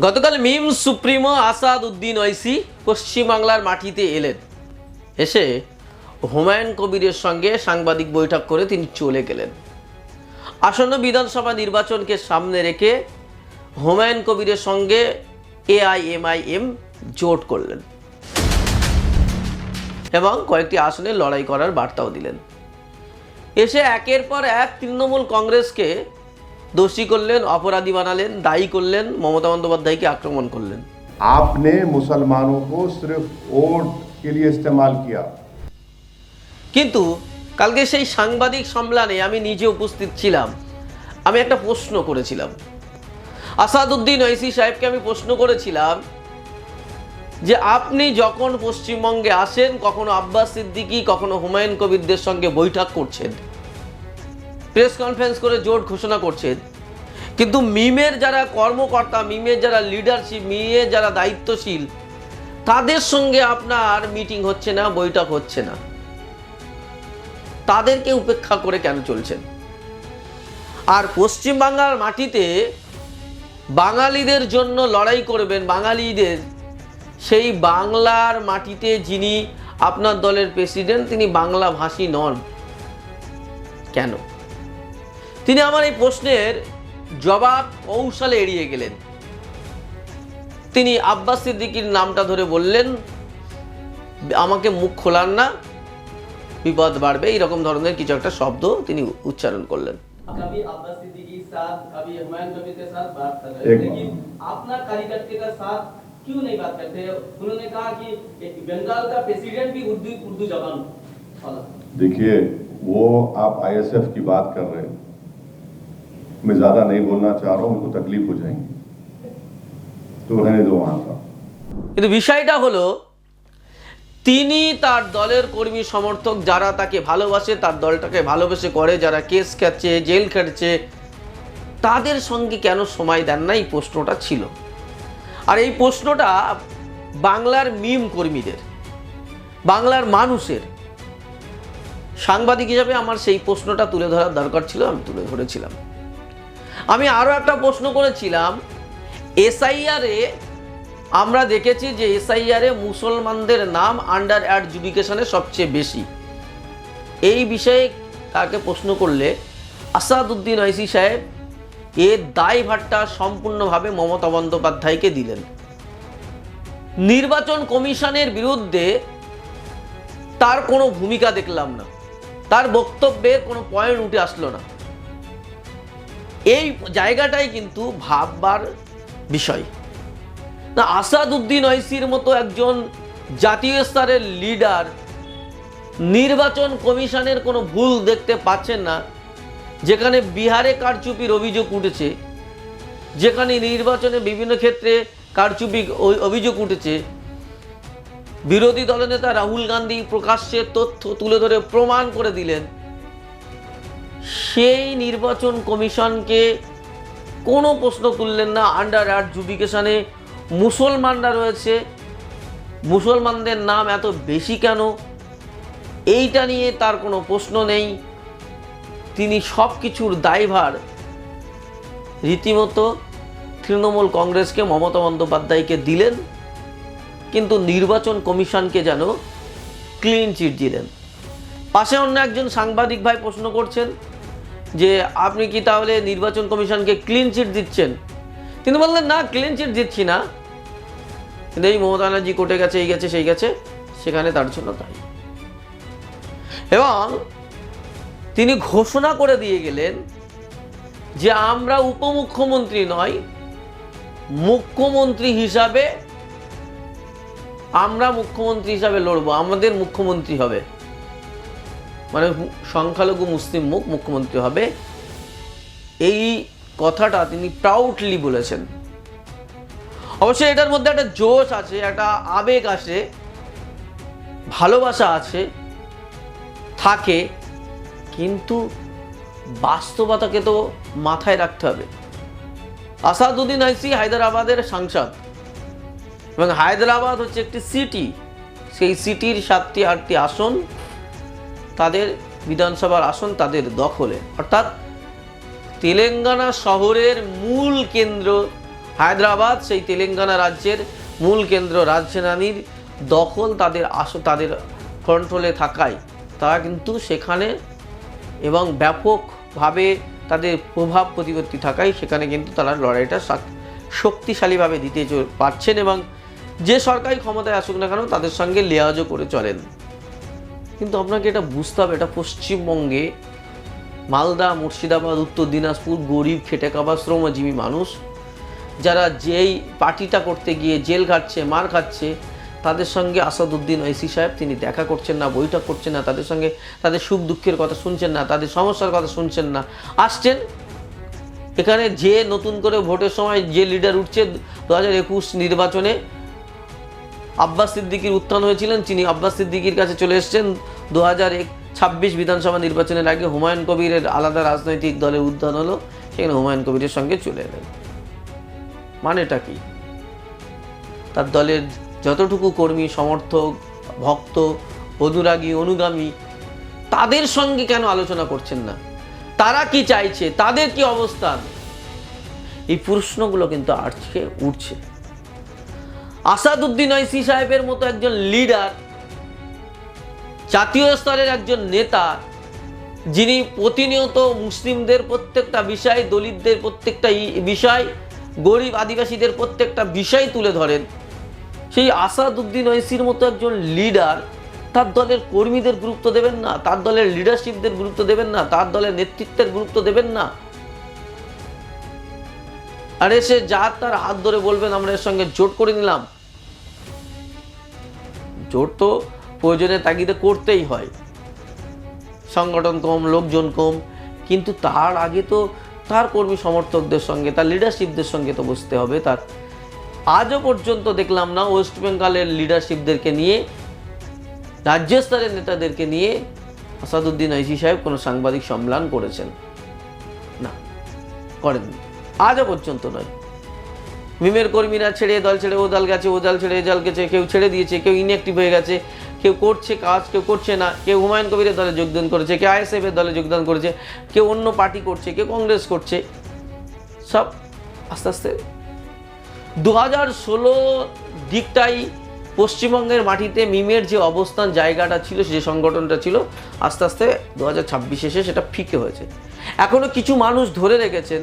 গতকাল মিম সুপ্রিমো আসাদ উদ্দিন ওয়াইসি পশ্চিমবাংলার মাটিতে এলেন। এসে হুমায়ুন কবিরের সঙ্গে সাংবাদিক বৈঠক করে তিনি চলে গেলেন। আসন্ন বিধানসভা নির্বাচনকে সামনে রেখে হুমায়ুন কবিরের সঙ্গে এআইএমআইএম জোট করলেন এবং কয়েকটি আসনে লড়াই করার বার্তাও দিলেন। এসে একের পর এক তৃণমূল কংগ্রেসকে দোষী করলেন, অপরাধী বানালেন, দায়ী করলেন, মমতা বন্দ্যোপাধ্যায়কে আক্রমণ করলেন। आपने मुसलमानों को सिर्फ वोट के लिए इस्तेमाल किया। কিন্তু কালকে সেই সাংবাদিক সম্মেলনে আমি নিজে উপস্থিত ছিলাম। আমি একটা প্রশ্ন করেছিলাম আসাদ উদ্দিন ওয়াইসি সাহেবকে। আমি প্রশ্ন করেছিলাম যে আপনি যখন পশ্চিমবঙ্গে আসেন, কখনো আব্বাস সিদ্দিকী, কখনো হুমায়ুন কবিরদের সঙ্গে বৈঠক করছেন, প্রেস কনফারেন্স করে জোট ঘোষণা করছেন, কিন্তু মিমের যারা কর্মকর্তা, মিমের যারা লিডারশিপ, মিমের যারা দায়িত্বশীল, তাদের সঙ্গে আপনার মিটিং হচ্ছে না, বৈঠক হচ্ছে না। তাদেরকে উপেক্ষা করে কেন চলছেন? আর পশ্চিমবাংলার মাটিতে বাঙালিদের জন্য লড়াই করবেন, বাঙালিদের, সেই বাংলার মাটিতে যিনি আপনার দলের প্রেসিডেন্ট, তিনি বাংলা ভাষী নন কেন? তিনি আমার এই প্রশ্নের জবাব কৌশলে এড়িয়ে গেলেন। তিনি আব্বাস সিদ্দিকীর নামটা ধরে বললেন, আমাকে মুখ খোলান না, বিপদ বাড়বে, এইরকম ধরনের কিছু একটা শব্দ তিনি উচ্চারণ করলেন। कभी अब्बास सिद्दीकी के साथ, कभी हुमायूं कबीर के साथ बात कर रहे हैं, लेकिन अपना कार्यकर्ता के साथ क्यों नहीं बात करते? उन्होंने कहा कि बंगाल का प्रेसिडेंट भी उर्दू जबान वाला। देखिए, वो आप आईएसएफ की बात कर रहे हैं, मैं ज्यादा नहीं बोलना चाह रहा हूँ, उनको तकलीफ हो जाएंगी, तो रहने दो वहां का। কিন্তু বিষয়টা হলো, তিনি তার দলের কর্মী সমর্থক যারা তাকে ভালোবাসে, তার দলটাকে ভালোবেসে করে, যারা কেস খাচ্ছে, জেল খাটছে, তাদের সঙ্গে কেন সময় দেন না? এই প্রশ্নটা ছিল। আর এই প্রশ্নটা বাংলার মিম কর্মীদের, বাংলার মানুষের, সাংবাদিক হিসাবে আমার সেই প্রশ্নটা তুলে ধরার দরকার ছিল, আমি তুলে ধরেছিলাম। আমি আরও একটা প্রশ্ন করেছিলাম, এসআইআরে আমরা দেখেছি যে এসআইআরে মুসলমানদের নাম আন্ডার অ্যাডজুডিকেশনে সবচেয়ে বেশি। এই বিষয়ে তাকে প্রশ্ন করলে আসাদ উদ্দিন ওয়াইসি সাহেব এর দায়ভারটা সম্পূর্ণভাবে মমতা বন্দ্যোপাধ্যায়কে দিলেন। নির্বাচন কমিশনের বিরুদ্ধে তার কোনো ভূমিকা দেখলাম না, তার বক্তব্যের কোনো পয়েন্ট উঠে আসলো না। এই জায়গাটাই কিন্তু ভাববার বিষয়। না, আসাদ উদ্দিন ওয়াইসির মতো একজন জাতীয় স্তরের লিডার নির্বাচন কমিশনের কোনো ভুল দেখতে পাচ্ছেন না, যেখানে বিহারে কারচুপির অভিযোগ উঠেছে, যেখানে নির্বাচনে বিভিন্ন ক্ষেত্রে কারচুপি অভিযোগ উঠেছে, বিরোধী দলনেতা রাহুল গান্ধী প্রকাশ্যে তথ্য তুলে ধরে প্রমাণ করে দিলেন, সেই নির্বাচন কমিশনকে কোনো প্রশ্ন তুললেন না। আন্ডার অ্যাডজুডিকেশনে মুসলমানরা রয়েছে, মুসলমানদের নাম এত বেশি কেন, এইটা নিয়ে তার কোনো প্রশ্ন নেই। তিনি সব কিছুর দায়ভার রীতিমতো তৃণমূল কংগ্রেসকে, মমতা বন্দ্যোপাধ্যায়কে দিলেন, কিন্তু নির্বাচন কমিশনকে যেন ক্লিন চিট দিলেন। পাশে অন্য একজন সাংবাদিক ভাই প্রশ্ন করছেন যে আপনি কি তাহলে নির্বাচন কমিশনকে ক্লিন চিট দিচ্ছেন? তিনি বললেন, না, ক্লিন চিট দিচ্ছি না, কিন্তু এই মমতা ব্যানার্জি কোর্টে গেছে, এই গেছে, সেই গেছে, সেখানে তার জন্য তাই। এবং তিনি ঘোষণা করে দিয়ে গেলেন যে আমরা উপমুখ্যমন্ত্রী নয়, মুখ্যমন্ত্রী হিসাবে, আমরা মুখ্যমন্ত্রী হিসাবে লড়বো, আমাদের মুখ্যমন্ত্রী হবে, মানে সংখ্যালঘু মুসলিম মুখ্যমন্ত্রী হবে। এই কথাটা তিনি প্রাউডলি বলেছেন। অবশ্যই এটার মধ্যে একটা জোশ আছে, একটা আবেগ আছে, ভালোবাসা আছে, থাকে, কিন্তু বাস্তবতাকে তো মাথায় রাখতে হবে। আসাদ উদ্দিন ওয়াইসি হায়দ্রাবাদের সাংসদ, এবং হায়দ্রাবাদ হচ্ছে একটি সিটি। সেই সিটির 7টি 8টি আসন তাদের বিধানসভার আসন তাদের দখলে, অর্থাৎ তেলেঙ্গানা শহরের মূল কেন্দ্র হায়দ্রাবাদ সেই তেলেঙ্গানা রাজ্যের মূল কেন্দ্র রাজধানীর দখল তাদের কন্ট্রোলে থাকায় তারা কিন্তু সেখানে এবং ব্যাপকভাবে তাদের প্রভাব প্রতিপত্তি থাকায় সেখানে কিন্তু তারা লড়াইটা শক্তিশালীভাবে দিতে পারছেন এবং যে সরকারি ক্ষমতায় আসুক না কেন তাদের সঙ্গে লেয়াজও করে চলেন। কিন্তু আপনাকে এটা বুঝতে হবে, এটা পশ্চিমবঙ্গে মালদা, মুর্শিদাবাদ, উত্তর দিনাজপুর গরিব খেটে খাওয়া শ্রমজীবী মানুষ যারা যেই পার্টিটা করতে গিয়ে জেল খাচ্ছে, মার খাচ্ছে, তাদের সঙ্গে আসাদুদ্দিন ওয়াইসি সাহেব তিনি দেখা করছেন না, বৈঠক করছেন না, তাদের সঙ্গে তাদের সুখ দুঃখের কথা শুনছেন না, তাদের সমস্যার কথা শুনছেন না। আসছেন এখানে যে নতুন করে ভোটের সময় যে লিডার উঠছে 2021 নির্বাচনে আব্বাস সিদ্দিকীর উত্থান হয়েছিলেন, তিনি আব্বাস সিদ্দিকীর কাছে চলে এসেছেন। 2026 বিধানসভা নির্বাচনের আগে হুমায়ুন কবিরের আলাদা রাজনৈতিক দলের উত্থান হলো, সেখানে হুমায়ুন কবিরের সঙ্গে চলে এলেন। মানেটা কি? তার দলের যতটুকু কর্মী, সমর্থক, ভক্ত, অনুরাগী, অনুগামী তাদের সঙ্গে কেন আলোচনা করছেন না? তারা কি চাইছে? তাদের কি অবস্থান? এই প্রশ্নগুলো কিন্তু আজকে উঠছে। আসাদুদ্দিন ওয়াইসি সাহেবের মতো একজন লিডার, জাতীয় স্তরের একজন নেতা, যিনি প্রতিনিয়ত মুসলিমদের প্রত্যেকটা বিষয়, দলিতদের প্রত্যেকটা বিষয়, গরিব আদিবাসীদের প্রত্যেকটা বিষয় তুলে ধরেন, সেই আসাদুদ্দিন ওয়াইসির মতো একজন লিডার তার দলের কর্মীদের গুরুত্ব দেবেন না, তার দলের লিডারশিপদের গুরুত্ব দেবেন না, তার দলের নেতৃত্বের গুরুত্ব দেবেন না। আর এসে যার তার হাত ধরে বলবেন আমরা এর সঙ্গে জোট করে নিলাম। জোট তো প্রয়োজনের তাগিদে করতেই হয়, সংগঠন কম, লোকজন কম, কিন্তু তার আগে তো তার কর্মী সমর্থকদের সঙ্গে, তার লিডারশিপদের সঙ্গে তো বসতে হবে। তার আজও পর্যন্ত দেখলাম না ওয়েস্ট বেঙ্গলের লিডারশিপদেরকে নিয়ে, রাজ্য স্তরের নেতাদেরকে নিয়ে আসাদুদ্দিন ওয়াইসি সাহেব কোনো সাংবাদিক সম্মেলন করেছেন না, করেননি, আজও পর্যন্ত নয়। মিমের কর্মীরা ছেড়ে দল ছেড়ে ও দল গেছে, ও দল ছেড়ে এ দল গেছে, কেউ ছেড়ে দিয়েছে, কেউ ইনঅ্যাক্টিভ হয়ে গেছে, কেউ করছে কাজ, কেউ করছে না, কেউ হুমায়ুন কবিরের দলে যোগদান করেছে, কেউ আইএসএফের দলে যোগদান করেছে, কেউ অন্য পার্টি করছে, কেউ কংগ্রেস করছে। সব আস্তে আস্তে 2016 দিকটাই পশ্চিমবঙ্গের মাটিতে মিমের যে অবস্থান, জায়গাটা ছিল, যে সংগঠনটা ছিল, আস্তে আস্তে 2026 এসে সেটা ফিকে হয়েছে। এখনও কিছু মানুষ ধরে রেখেছেন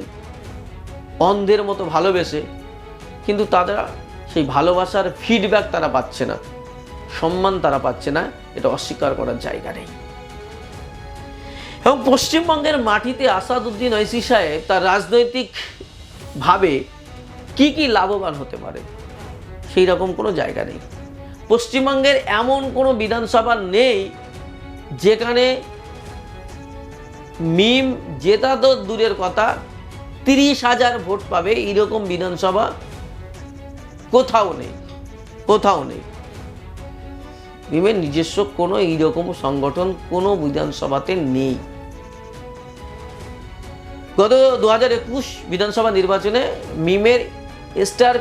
অন্ধের মতো ভালোবেসে, কিন্তু তারা সেই ভালোবাসার ফিডব্যাক তারা পাচ্ছে না, সম্মান তারা পাচ্ছে না, এটা অস্বীকার করার জায়গা নেই। এবং পশ্চিমবঙ্গের মাটিতে আসাদুদ্দিন ওয়াইসি সাহেব তার রাজনৈতিকভাবে কি কি লাভবান হতে পারে সেই রকম কোনো জায়গা নেই। পশ্চিমবঙ্গের এমন কোনো বিধানসভা নেই যেখানে মিম জেতা তো দূরের কথা, 30,000 ভোট পাবে এরকম বিধানসভা কোথাও নেই, কোথাও নেই। মিমের নিজস্ব কোনো এইরকম সংগঠন কোনো বিধানসভাতে নেই। গত 2021 বিধানসভা নির্বাচনে মিমের স্টার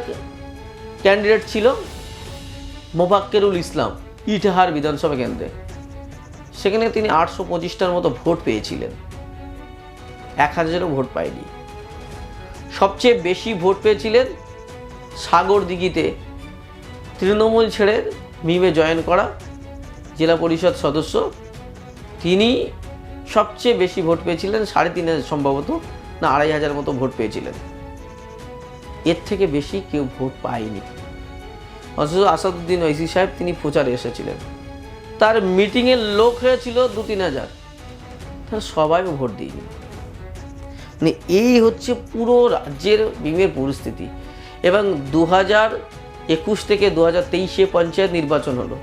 ক্যান্ডিডেট ছিল মোফাক্কেরুল ইসলাম ইটাহার বিধানসভা কেন্দ্রে। সেখানে তিনি 825টার মতো ভোট পেয়েছিলেন, 1000-এরও ভোট পায়নি। সবচেয়ে বেশি ভোট পেয়েছিলেন সাগরদিঘিতে তৃণমূল ছেড়ে মিমে জয়েন করা জেলা পরিষদ সদস্য, তিনি সবচেয়ে বেশি ভোট পেয়েছিলেন, 3,500 সম্ভবত না 2,500 মতো ভোট পেয়েছিলেন। এর থেকে বেশি কেউ ভোট পায়নি। অথচ আসাদুদ্দিন ওয়াইসি সাহেব তিনি প্রচারে এসেছিলেন, তার মিটিংয়ের লোক হয়েছিল 2-3,000, তারা সবাই ভোট দিইনি। মানে এই হচ্ছে পুরো রাজ্যের মিমের পরিস্থিতি। এবং 2021 থেকে 2023 পঞ্চায়েত নির্বাচন হলো,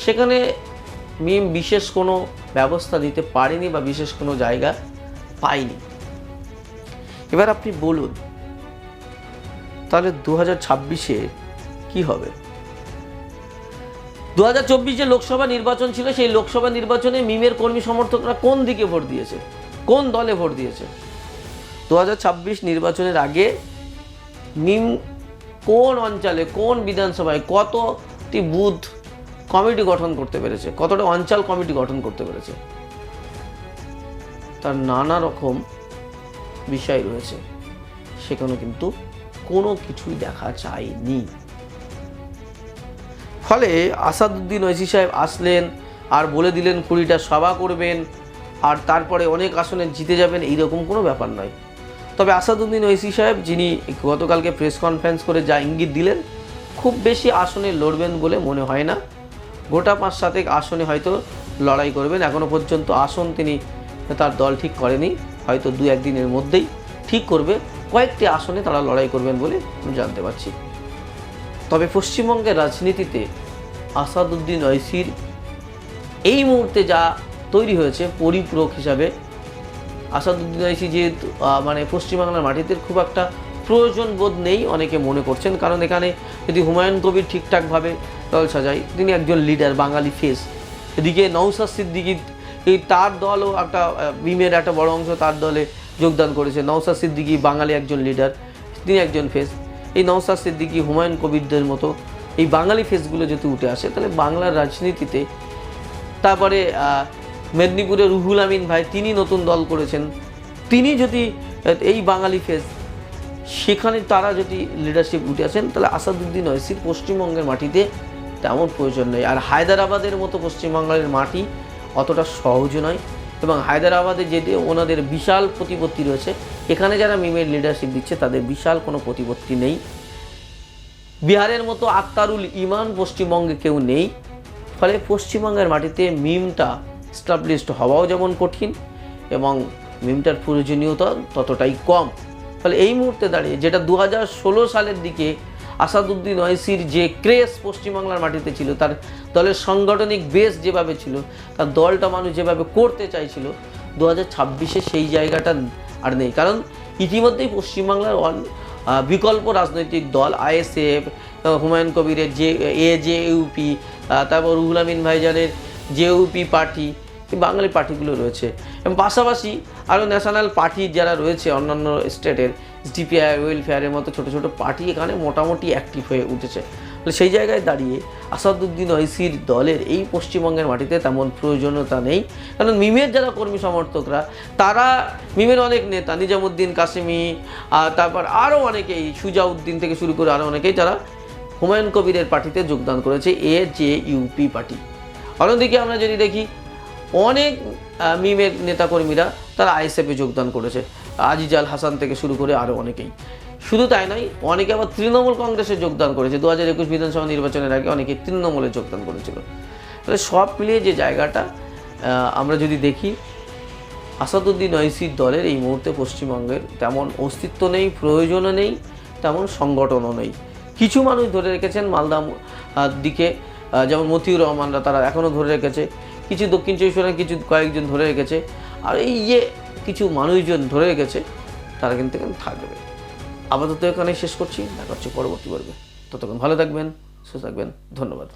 সেখানে মিম বিশেষ কোনো ব্যবস্থা দিতে পারেনি বা বিশেষ কোনো জায়গা পায়নি। এবার আপনি বলুন তাহলে 2026-এ কি হবে? 2024 যে লোকসভা নির্বাচন ছিল, সেই লোকসভা নির্বাচনে মিমের কর্মী সমর্থকরা কোন দিকে ভোট দিয়েছে, কোন দলে ভোট দিয়েছে? 2026 নির্বাচনের আগে মিম কোন অঞ্চলে, কোন বিধানসভায় কতটি বুথ কমিটি গঠন করতে পেরেছে, কতটা অঞ্চল কমিটি গঠন করতে পেরেছে, তার নানা রকম বিষয় রয়েছে, সেখানে কিন্তু কোনো কিছুই দেখা যায়নি। ফলে আসাদুদ্দিন ওয়াইসি সাহেব আসলেন আর বলে দিলেন 20টা সভা করবেন আর তারপরে অনেক আসনে জিতে যাবেন, এইরকম কোনো ব্যাপার নয়। তবে আসাদুদ্দিন ওয়াইসি সাহেব, যিনি গতকালকে প্রেস কনফারেন্স করে যা ইঙ্গিত দিলেন, খুব বেশি আসনে লড়বেন বলে মনে হয় না। গোটা 5-7 আসনে হয়তো লড়াই করবেন। এখনও পর্যন্ত আসন তিনি তার দল ঠিক করেনি, হয়তো 2-1 দিনের মধ্যেই ঠিক করবে। কয়েকটি আসনে তারা লড়াই করবেন বলে আমি জানতে পারছি। তবে পশ্চিমবঙ্গের রাজনীতিতে আসাদুদ্দিন ওয়াইসির এই মুহূর্তে যা তৈরি হয়েছে পরিপূরক হিসাবে, আসাদুদ্দিন ওয়াইসি যেহেতু মানে পশ্চিমবাংলার মাটিতে খুব একটা প্রয়োজন বোধ নেই অনেকে মনে করছেন। কারণ এখানে যদি হুমায়ুন কবির ঠিকঠাকভাবে দল সাজায়, তিনি একজন লিডার, বাঙালি ফেস। এদিকে নওশাদ সিদ্দিকী, এই তার দলও একটা বিমের একটা বড় অংশ তার দলে যোগদান করেছে। নওশাদ সিদ্দিকী বাঙালি একজন লিডার, তিনি একজন ফেস। এই নওশাদ সিদ্দিকী, হুমায়ুন কবিরদের মতো এই বাঙালি ফেসগুলো যদি উঠে আসে, তাহলে বাংলার রাজনীতিতে, তারপরে মেদিনীপুরের রুহুল আমিন ভাই, তিনি নতুন দল করেছেন, তিনি যদি এই বাঙালি ফেস, সেখানে তারা যদি লিডারশিপ উঠে আসেন, তাহলে আসাদুদ্দিন ওয়াইসির পশ্চিমবঙ্গের মাটিতে তেমন প্রয়োজন নেই। আর হায়দ্রাবাদের মতো পশ্চিমবাংলার মাটি অতটা সহজ নয়, এবং হায়দ্রাবাদে যেটি ওনাদের বিশাল প্রতিপত্তি রয়েছে, এখানে যারা মিমের লিডারশিপ দিচ্ছে তাদের বিশাল কোনো প্রতিপত্তি নেই। বিহারের মতো আক্তারুল ইমান পশ্চিমবঙ্গে কেউ নেই। ফলে পশ্চিমবঙ্গের মাটিতে মিমটা এস্টাবলিশড হওয়াও যেমন কঠিন, এবং মিমটার প্রয়োজনীয়তা ততটাই কম। ফলে এই মুহূর্তে দাঁড়িয়ে, যেটা 2016 সালের দিকে আসাদুদ্দিন ওয়াইসির যে ক্রেজ পশ্চিমবাংলার মাটিতে ছিল, তার দলের সাংগঠনিক বেস যেভাবে ছিল, তার দলটা মানুষ যেভাবে করতে চাইছিল, 2026-এ সেই জায়গাটা আর নেই। কারণ ইতিমধ্যেই পশ্চিমবাংলার বিকল্প রাজনৈতিক দল আইএসএফ, হুমায়ুন কবিরের AJUP, তারপর রুহুল আমিন ভাইজানের জেইউপি পার্টি, এই বাঙালি পার্টিগুলো রয়েছে। এবং পাশাপাশি আরও ন্যাশনাল পার্টি যারা রয়েছে অন্যান্য স্টেটের, SDPI, ওয়েলফেয়ারের মতো ছোটো ছোটো পার্টি এখানে মোটামুটি অ্যাক্টিভ হয়ে উঠেছে। সেই জায়গায় দাঁড়িয়ে আসাদুদ্দিন ওয়াইসির দলের এই পশ্চিমবঙ্গের মাটিতে তেমন প্রয়োজনীয়তা নেই। কারণ মিমের যারা কর্মী সমর্থকরা, তারা মিমের অনেক নেতা, নিজামুদ্দিন কাসেমি, তারপর আরও অনেকেই, সুজাউদ্দিন থেকে শুরু করে আরও অনেকেই, তারা হুমায়ুন কবিরের পার্টিতে যোগদান করেছে, AJUP পার্টি। অন্যদিকে আমরা যদি দেখি, অনেক মিমের নেতাকর্মীরা তারা আইএসএফে যোগদান করেছে, আজিজ আল হাসান থেকে শুরু করে আরও অনেকেই। শুধু তাই নয়, অনেকে আবার তৃণমূল কংগ্রেসে যোগদান করেছে। 2021 বিধানসভা নির্বাচনের আগে অনেকে তৃণমূলে যোগদান করেছিল। তাহলে সব মিলিয়ে যে জায়গাটা আমরা যদি দেখি, আসাদুদ্দিন ওয়াইসির দলের এই মুহূর্তে পশ্চিমবঙ্গের তেমন অস্তিত্ব নেই, প্রয়োজনও নেই, তেমন সংগঠনও নেই। কিছু মানুষ ধরে রেখেছেন মালদা দিকে, যেমন মতিউর রহমানরা, তারা এখনও ধরে রেখেছে। কিছু দক্ষিণ চব্বিশ পরগনার কিছু কয়েকজন ধরে রেখেছে। আর এই যে কিছু মানুষজন ধরে রেখেছে, তারা কিন্তু এখানে থাকবে। আপাতত এখানে শেষ করছি, দেখা হচ্ছে পরবর্তী পর্বে। ততক্ষণ ভালো থাকবেন, সুস্থ থাকবেন, ধন্যবাদ।